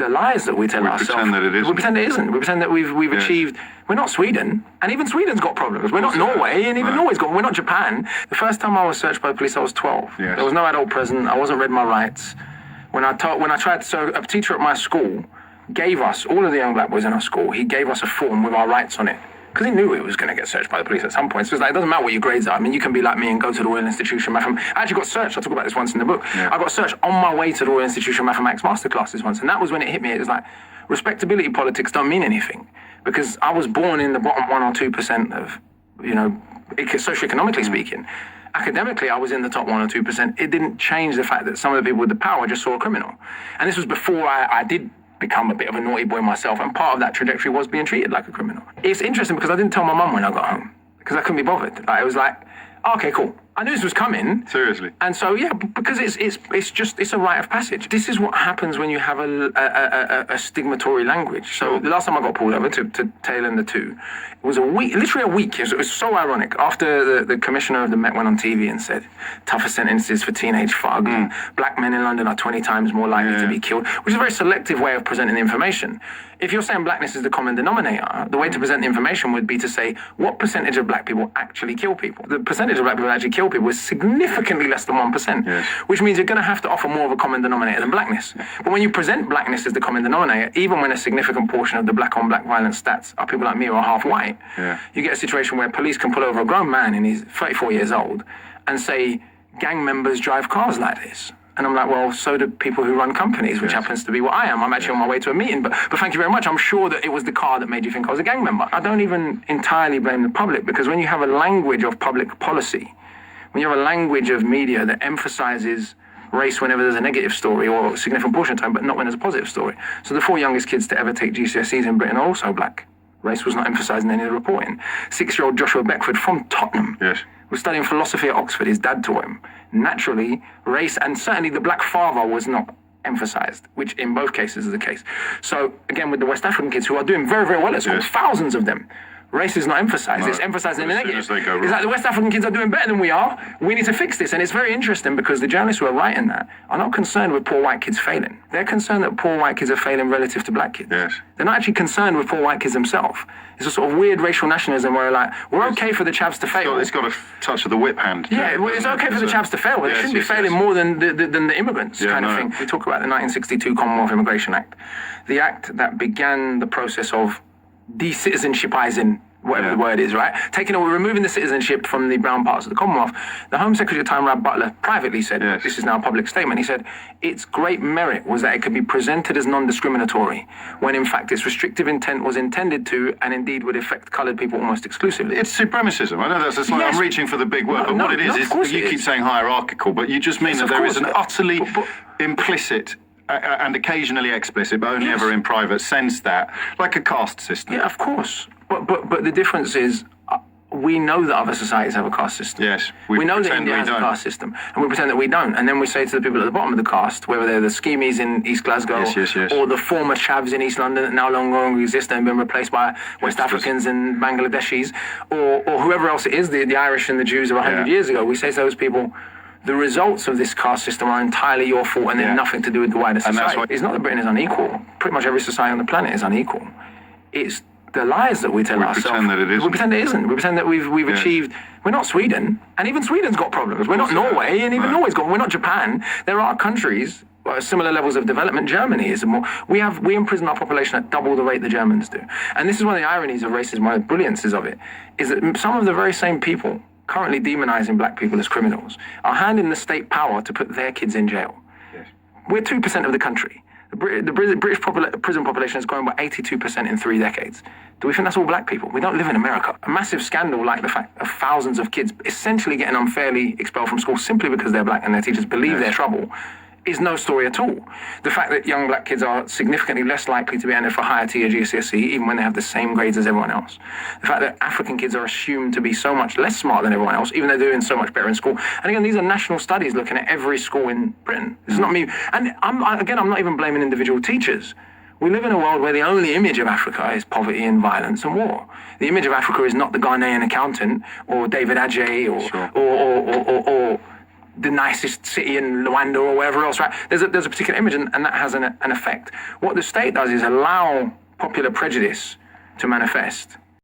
the lies that we tell ourselves. Pretend that it isn't. We pretend it isn't. We pretend that we've achieved. We're not Sweden, and even Sweden's got problems. We're not Norway, and even Norway's got. We're not Japan. The first time I was searched by the police, I was 12. Yes. There was no adult present. I wasn't read my rights. When I tried, so a teacher at my school gave us, all of the young black boys in our school, he gave us a form with our rights on it. Because he knew he was going to get searched by the police at some point. So it's like, it doesn't matter what your grades are. I mean, you can be like me and go to the Royal Institution of Mathematics. I actually got searched. I talk about this once in the book. Yeah. I got searched on my way to the Royal Institution of Mathematics masterclasses once. And that was when it hit me. It was like, respectability politics don't mean anything. Because I was born in the bottom 1 or 2% of, socioeconomically speaking. Academically, I was in the top 1 or 2%. It didn't change the fact that some of the people with the power just saw a criminal. And this was before I did become a bit of a naughty boy myself, and part of that trajectory was being treated like a criminal. It's interesting because I didn't tell my mum when I got home, because I couldn't be bothered. It was like, okay, cool. I knew this was coming. Seriously. And so, yeah, because it's a rite of passage. This is what happens when you have a stigmatory language. So the last time I got pulled over to tail end the two, it was a week, literally a week. It was so ironic. After the commissioner of the Met went on TV and said, tougher sentences for teenage thugs, black men in London are 20 times more likely to be killed, which is a very selective way of presenting the information. If you're saying blackness is the common denominator, the way to present the information would be to say, what percentage of black people actually kill people? The percentage of black people that actually kill people is significantly less than 1%, which means you're going to have to offer more of a common denominator than blackness. But when you present blackness as the common denominator, even when a significant portion of the black-on-black violence stats are people like me who are half white, you get a situation where police can pull over a grown man and he's 34 years old and say, gang members drive cars like this. And I'm like, well, so do people who run companies, which happens to be what I am. I'm actually on my way to a meeting, but thank you very much. I'm sure that it was the car that made you think I was a gang member. I don't even entirely blame the public, because when you have a language of public policy, when you have a language of media that emphasizes race whenever there's a negative story or a significant portion of time, but not when there's a positive story. So the 4 youngest kids to ever take GCSEs in Britain are also black. Race was not emphasized in any of the reporting. 6-year-old Joshua Beckford from Tottenham was studying philosophy at Oxford. His dad taught him. Naturally, race and certainly the black father was not emphasized, which in both cases is the case. So again, with the West African kids who are doing very, very well at school, thousands of them, race is not emphasized. It's emphasized in the negative. It's like the West African kids are doing better than we are. We need to fix this. And it's very interesting because the journalists who are writing that are not concerned with poor white kids failing. They're concerned that poor white kids are failing relative to black kids. They're not actually concerned with poor white kids themselves. It's a sort of weird racial nationalism where we're okay for the chavs to fail. It's got a touch of the whip hand. Yeah, it's okay for the chavs to fail, but it shouldn't be failing more than the immigrants kind of thing. We talk about the 1962 Commonwealth Immigration Act, the act that began the process of de-citizenshipizing, whatever the word is, right? Removing the citizenship from the brown parts of the Commonwealth. The Home Secretary at the time, Rab Butler, privately said, this is now a public statement, he said, its great merit was that it could be presented as non-discriminatory, when in fact its restrictive intent was intended to, and indeed would affect coloured people almost exclusively. It's supremacism. I know that's like I'm reaching for the big word, but what it is you keep saying hierarchical, but you just mean that there is an utterly implicit and occasionally explicit, but only ever in private sense, that, like a caste system. Yeah, of course. But the difference is, we know that other societies have a caste system. Yes. We know that India has a caste system, and we pretend that we don't. And then we say to the people at the bottom of the caste, whether they're the schemies in East Glasgow or the former chavs in East London that now no longer exist and have been replaced by West Africans and Bangladeshis, or whoever else it is, the Irish and the Jews of 100 years ago, we say to those people, the results of this caste system are entirely your fault and they're nothing to do with the wider society. It's not that Britain is unequal. Pretty much every society on the planet is unequal. It's the lies that we tell ourselves. We pretend that it isn't. We pretend it isn't. We pretend that we've achieved. We're not Sweden, and even Sweden's got problems. We're not Norway, and even Norway's got. We're not Japan. There are countries similar levels of development. Germany is more. We imprison our population at double the rate the Germans do. And this is one of the ironies of racism, one of the brilliances of it, is that some of the very same people currently demonizing black people as criminals are handing the state power to put their kids in jail. We're 2% of the country. The British prison population has grown by 82% in 3 decades. Do we think that's all black people? We don't live in America. A massive scandal like the fact of thousands of kids essentially getting unfairly expelled from school simply because they're black and their teachers believe they're trouble is no story at all. The fact that young black kids are significantly less likely to be entered for higher tier GCSE even when they have the same grades as everyone else. The fact that African kids are assumed to be so much less smart than everyone else, even though they're doing so much better in school. And again, these are national studies looking at every school in Britain. This is not me. And I'm not even blaming individual teachers. We live in a world where the only image of Africa is poverty and violence and war. The image of Africa is not the Ghanaian accountant or David Adjaye or the nicest city in Luanda or wherever else, right? There's a particular image, and that has an effect. What the state does is allow popular prejudice to manifest.